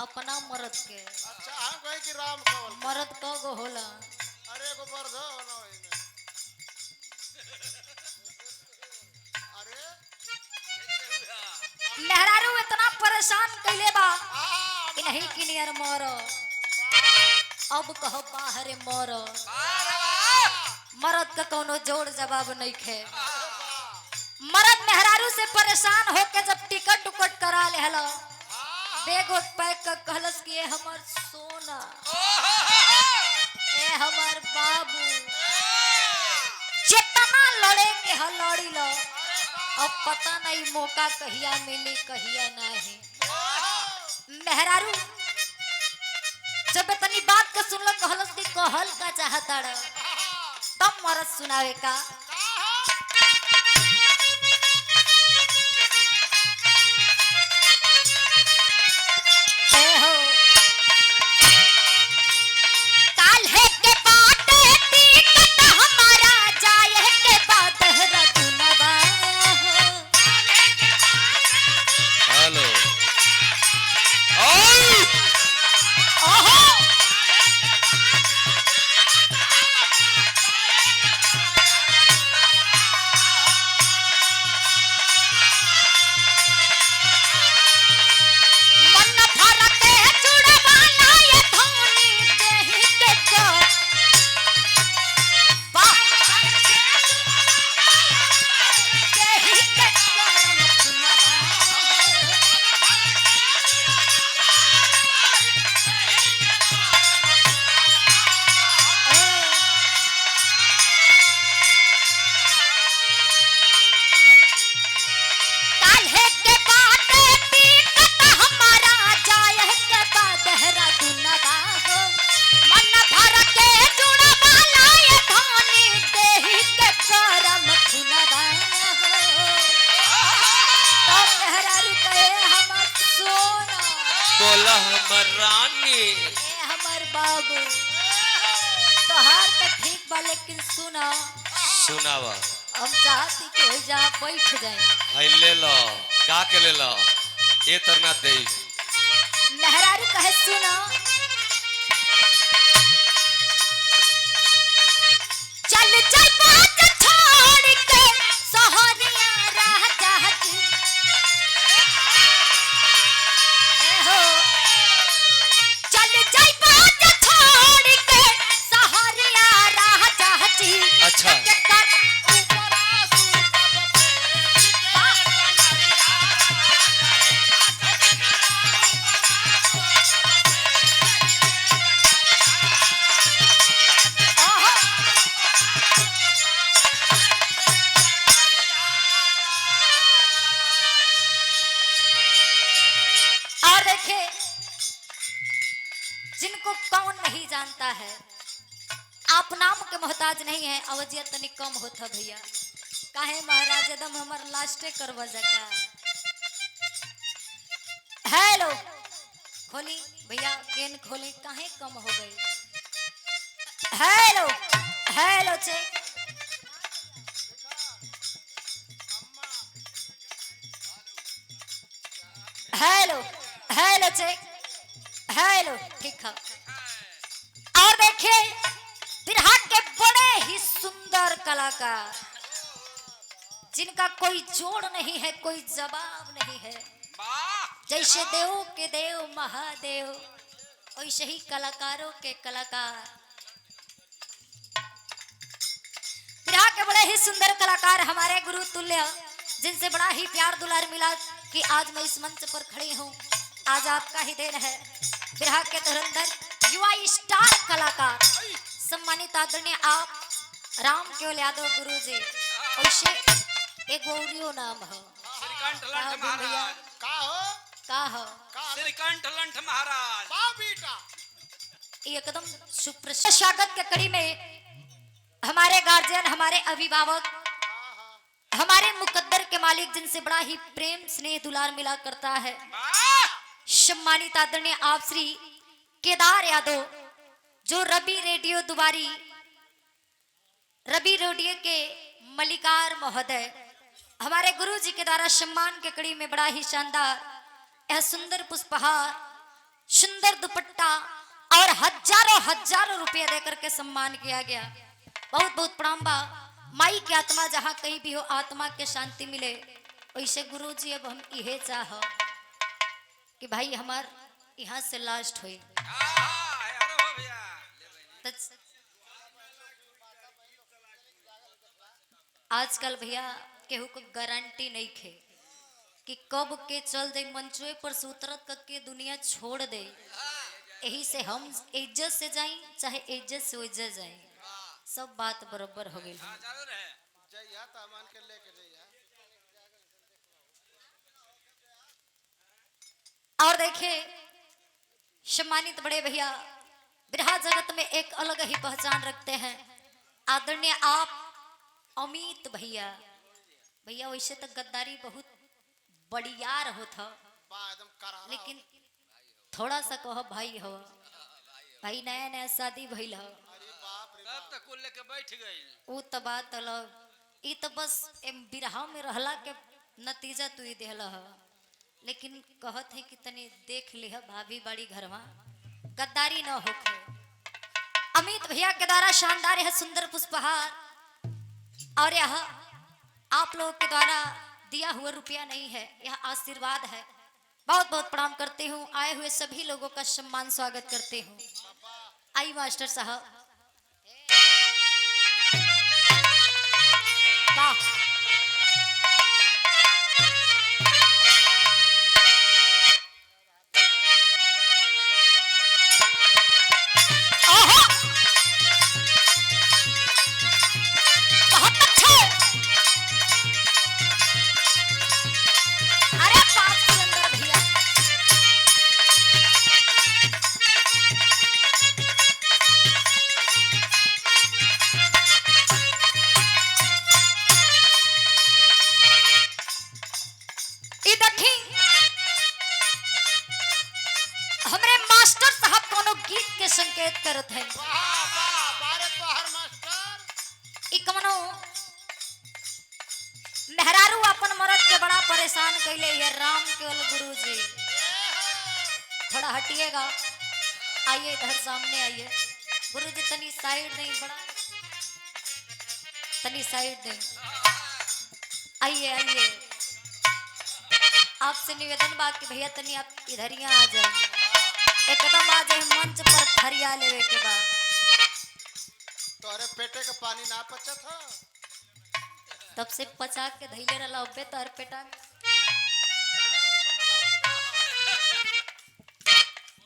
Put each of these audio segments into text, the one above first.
अपना मर्द के। अच्छा हम कहे कि राम कवल मर्द कगो होला? अरे एगो मर्द हो ना ओइमे। अरे मेहरारू इतना परेशान कैले बा कि आ नहीं कि नियर मोर वाह अब कहो बाहरे मोर। वाह मर्द का कोनो जोड़ जवाब नहीं खे। वाह मर्द मेहरारू से परेशान होके जब टिकट उकट करा ले हलो बैग उठ पैक कर कहलस कि ये हमर सोना, ए हमर बाबू, जितना लड़े के ह लड़ी लो। अब पता नहीं मौका कहिया मिली कहिया नहीं। मेहरारू जब इतनी बात का सुनल कहलस कि कहल का चाहता रे, तब मरद सुनावे का ए हो काल है के बाटे टिकट हमारा जाए के बाद रतुनबा। हेलो ओहो मन फरक है जुड़वाना ये धोनी देहि के को वाह देहि के को रतुनबा। काल्हे के बाटे टिकट हमारा जाए के बाद रतुनबा हो। मन भर के जुड़वाला ये धोनी देहि के करम खुनबा हो। तो मेहरारू कहे हमर सोना, बोला हमर रानी। ए हमर बाबू, तोहार तो ठीक बा लेकिन सुना सुनावा हम चाहती कि हो जा बैठ जाए। भाई ले लो का के ले लो ए तरना दे मेहरारू कहे सुना चल चल बात छोड़ के सोहरिया राजा जी। ए हो चल चल बात छोड़ के सोहरिया राजा जी। अच्छा और देखे जिनको कौन नहीं जानता है, आप नाम के मोहताज नहीं है। अवजिया तनी कम होता भैया, काहे महाराज एकदम हमर लास्टे करवा जका। हेलो खोली भैया गेन खोली, काहे कम हो गई। Hello hello check hello hello check hello ठीक है। और देखिए बिरहा के बड़े ही सुंदर कलाकार जिनका कोई जोड़ नहीं है, कोई जवाब नहीं है। जैसे देवों के देव महादेव वैसे ही कलाकारों के कलाकार। बिरहा के बड़े ही सुंदर कलाकार हमारे गुरु तुल्य, जिनसे बड़ा ही प्यार दुलार मिला कि आज मैं इस मंच पर खड़ी हूँ। आज आपका ही देन है। बिरहा के धुरंधर युवा स्टार कलाकार सम्मानित आदरणीय आप राम केवल यादव गुरु जी। वैसे एक गौरियो नाम हो श्रीकंठ का लंठ हो भैया, महाराज। का हो का हो श्रीकंठ लंठ महाराज। बा बेटा एकदम सुप्रसिद्ध स्वागत के कड़ी में हमारे गार्जियन, हमारे अभिभावक, हमारे मुकद्दर के मालिक जिनसे बड़ा ही प्रेम स्नेह दुलार मिला करता है, सम्मानित आदरणीय आप श्री केदार यादव, जो रवि रेडियो दुबारी, रवि रेडियो के मलिकार महोदय, हमारे गुरु जी के द्वारा सम्मान के कड़ी में बड़ा ही शानदार यह सुंदर पुष्पहार सुंदर दुपट्टा और हजारों हजारों रुपया देकर के सम्मान किया गया। बहुत बहुत प्रणाम बा। माई की आत्मा जहाँ कहीं भी हो, आत्मा के शांति मिले। वैसे गुरु जी अब हम यह चाह कि भाई हमार यहाँ से लास्ट हुई। अरे हो भैया आजकल भैया केहू को गारंटी नहीं खे कि कब के चल दे मंचवे पर से उतरत क के दुनिया छोड़ दे। यही से हम इज्जत से जाई चाहे इज्जत से इज्जत जाई, सब बात बराबर हो गई। चल रहे जइया सामान के लेके जइया। और देखे सम्मानित बड़े भैया बिरहा जगत में एक अलग ही पहचान रखते हैं। आदरणीय आप अमित भैया, भैया वैसे तो गद्दारी बहुत बढ़ियार होता, बा एकदम करारा। लेकिन थोड़ा सा कहो भाई हो, भाई नया नया शादी भइल हो, अरे बाप रे तब तक कुल लेके बैठ गई। ऊ तो बात अलग। ई तो बस बिरहा में रहला के नतीजा तू ही देहला ह। लेकिन कहत है कि तनी देख लिह भाभी बड़ी घरवा, गद्दारी न होखे। अमित भैया के द्वारा शानदार है सुंदर पुष्पहार, और यह आप लोगों के द्वारा दिया हुआ रुपया नहीं है, यह आशीर्वाद है। बहुत बहुत प्रणाम करती हूँ। आए हुए सभी लोगों का सम्मान स्वागत करती हूँ। आई मास्टर साहब, वाह आहा! बहुत अच्छे। अरे बाप सुंदर भैया, ई देखी हमरे मास्टर साहब कोनो गीत के संकेत करत हैं। वाह वाह बारे तो हर मास्टर। ई कमनो मेहरारू अपन मरद के बड़ा परेशान कैले ये राम केवल गुरु जी। थोड़ा हटिएगा, आइए इधर सामने आइए। गुरु जी तनी साइड नहीं, बड़ा तनी साइड नहीं। आइए आइए, आपसे निवेदन बा कि भैया तनी आप इधर ही आ जाए, एकदम आ जाए मंच पर फरिया लेवे के बाद। तोरे पेटे का पानी ना पचत हो। तब से पचा के धैले रहा अबे तो पेटा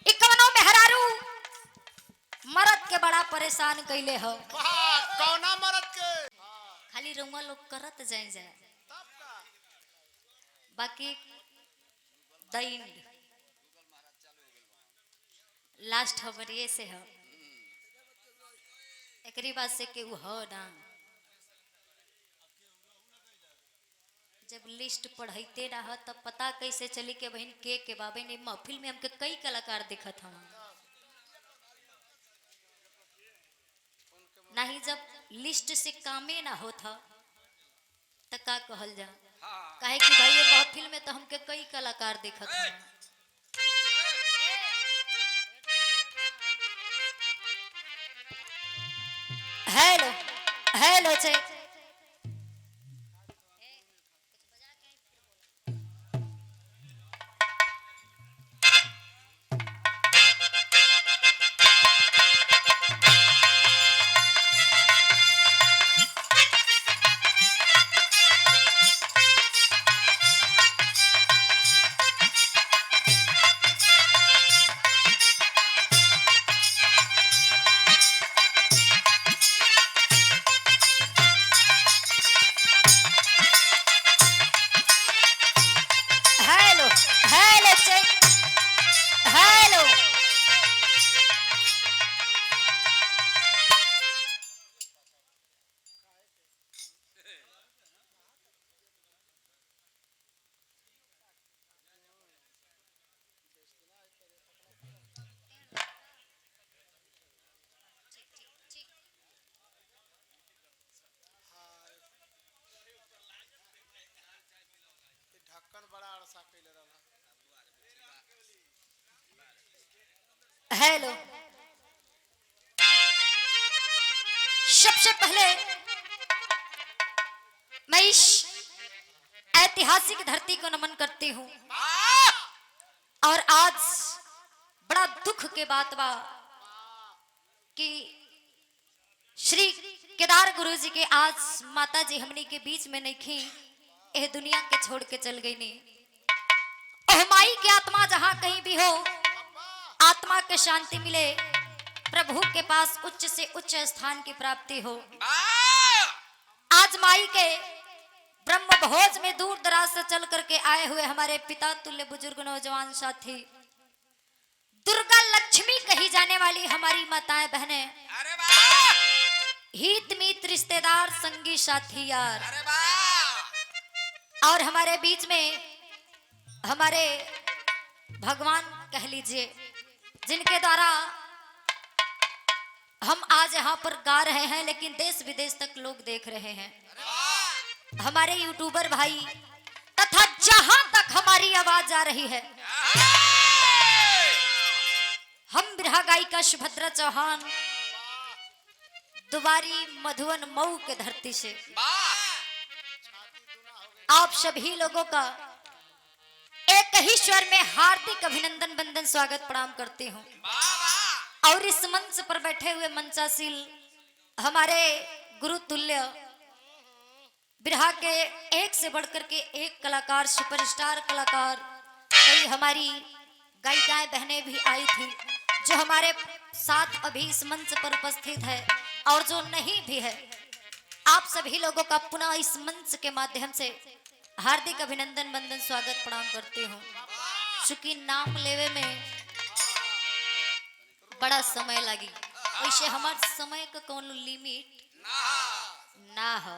इकवनो मेहरारू मरद के बड़ा परेशान कैले हो। वाह कौना मरद के। खाली रुमा लोग करत जाए जाए, तब का बाकी दैन लास्ट खबर ये से हो। एकरी बात से के उ हो ना, जब लिस्ट पढ़ते ना हो तब पता कैसे चली के बहन के बाबे ने महफिल में हमके कई कलाकार दिखत हम नहीं। जब लिस्ट से कामे ना होता तो का कहल जा, हाँ काहे कि भाई ये महफिल में तो हमके कई कलाकार दिखत हम। Hello hello check, hello. सबसे पहले मैं इस ऐतिहासिक धरती को नमन करती हूँ। और आज बड़ा दुख के बात बा कि श्री केदार गुरु जी के आज माता जी हमनी के बीच में नहीं थी, यह दुनिया के छोड़ के चल गई नहीं। ओह माई की आत्मा जहां कहीं भी हो, आत्मा के शांति मिले, प्रभु के पास उच्च से उच्च स्थान की प्राप्ति हो। आज माई के ब्रह्म भोज में दूर दराज से चल करके आए हुए हमारे पिता तुल्य बुजुर्ग नौजवान साथी, दुर्गा लक्ष्मी कही जाने वाली हमारी माताएं बहनें, अरे वाह, हित मीत रिश्तेदार संगी साथी यार, अरे वाह, और हमारे बीच में हमारे भगवान कह लीजिए, जिनके द्वारा हम आज यहाँ पर गा रहे हैं, लेकिन देश विदेश तक लोग देख रहे हैं। हमारे यूट्यूबर भाई तथा जहां तक हमारी आवाज आ रही है, हम बिरहा गायिका सुभद्रा चौहान दुबारी मधुबन मऊ के धरती से आप सभी लोगों का एक ही स्वर में हार्दिक अभिनंदन वंदन स्वागत प्रणाम करती हूँ। और इस मंच पर बैठे हुए मंचासील हमारे गुरु तुल्य बिरहा के एक से बढ़कर के एक कलाकार, सुपरस्टार कलाकार, कई हमारी गायिकाएं बहनें भी आई थी जो हमारे साथ अभी इस मंच पर उपस्थित है और जो नहीं भी है। आप सभी लोगों का पुनः इस मंच के माध्यम से हार्दिक अभिनंदन वंदन स्वागत प्रणाम करती हूँ। चूंकि नाम लेवे में बड़ा समय लगी, वैसे हमारे समय का कौन लिमिट ना हो।